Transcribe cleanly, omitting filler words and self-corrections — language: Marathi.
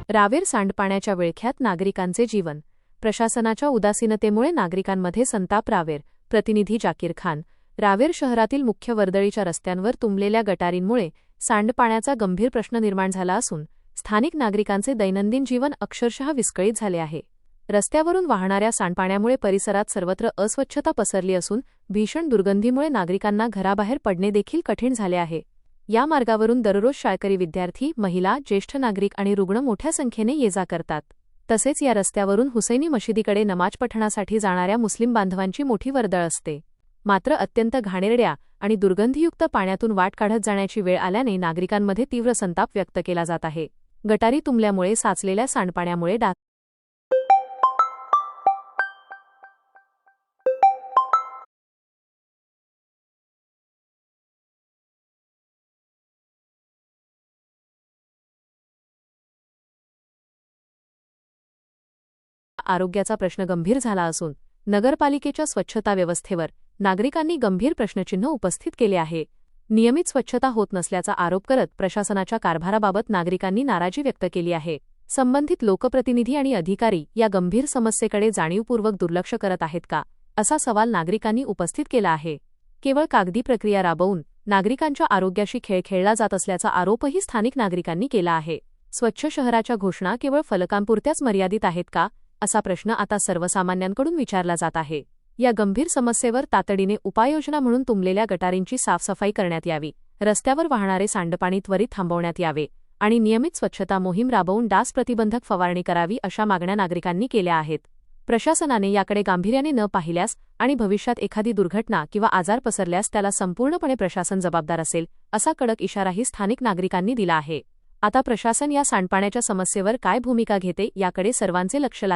रावेर सांडपाण्याच्या विळख्यात नागरिकांचे जीवन. प्रशासनाच्या उदासीनतेमुळे नागरिकांमध्ये संताप. रावेर प्रतिनिधी जाकीर खान. रावेर शहरातील मुख्य वर्दळीच्या रस्त्यांवर तुंबलेल्या गटारींमुळे सांडपाण्याचा गंभीर प्रश्न निर्माण झाला असून स्थानिक नागरिकांचे दैनंदिन जीवन अक्षरशः विस्कळीत झाले आहे. रस्त्यावरून वाहणाऱ्या सांडपाण्यामुळे परिसरात सर्वत्र अस्वच्छता पसरली असून भीषण दुर्गंधीमुळे नागरिकांना घराबाहेर पडणे देखील कठीण झाले आहे. या मार्गावरून दररोज शाळकरी विद्यार्थी, महिला, ज्येष्ठ नागरिक आणि रुग्ण मोठ्या संख्येने ये-जा करतात. तसेच या रस्त्यावरून हुसैनी मशिदीकडे नमाज पठणासाठी जाणाऱ्या मुस्लिम बांधवांची मोठी वर्दळ असते. मात्र अत्यंत घाणेरड्या आणि दुर्गंधीयुक्त पाण्यातून वाट काढत जाण्याची वेळ आल्याने नागरिकांमध्ये तीव्र संताप व्यक्त केला जात आहे. गटारी तुंबल्यामुळे साचलेल्या सांडपाण्यामुळे आरोग्याचा प्रश्न गंभीर झाला असून नगरपालिकेच्या स्वच्छता व्यवस्थेवर नागरिकांनी गंभीर प्रश्नचिन्ह उपस्थित केले आहे. नियमित स्वच्छता होत नसल्याचा आरोप करत प्रशासनाच्या कारभाराबाबत नागरिकांनी नाराजी व्यक्त केली आहे. संबंधित लोकप्रतिनिधी आणि अधिकारी या गंभीर समस्येकडे जाणीवपूर्वक दुर्लक्ष करत आहेत का, असा सवाल नागरिकांनी उपस्थित केला आहे. केवळ कागदी प्रक्रिया राबवून नागरिकांच्या आरोग्याशी खेळ खेळला जात असल्याचा आरोपही स्थानिक नागरिकांनी केला आहे. स्वच्छ शहराच्या घोषणा केवळ फलकांपुरत्याच मर्यादित आहेत का, असा प्रश्न आता सर्वसामान्यांकडून विचारला जात आहे. या गंभीर समस्येवर तातडीने उपाययोजना म्हणून तुंबलेल्या गटारींची साफसफाई करण्यात यावी, रस्त्यावर वाहणारे सांडपाणी त्वरित थांबवण्यात यावे आणि नियमित स्वच्छता मोहीम राबवून डास प्रतिबंधक फवारणी करावी, अशा मागण्या नागरिकांनी केल्या आहेत. प्रशासनाने याकडे गांभीर्याने न पाहिल्यास आणि भविष्यात एखादी दुर्घटना किंवा आजार पसरल्यास त्याला संपूर्णपणे प्रशासन जबाबदार असेल, असा कडक इशाराही स्थानिक नागरिकांनी दिला आहे. आता प्रशासन या सांडपाण्याच्या समस्येवर काय भूमिका घेते याकडे सर्वांचे लक्ष लागले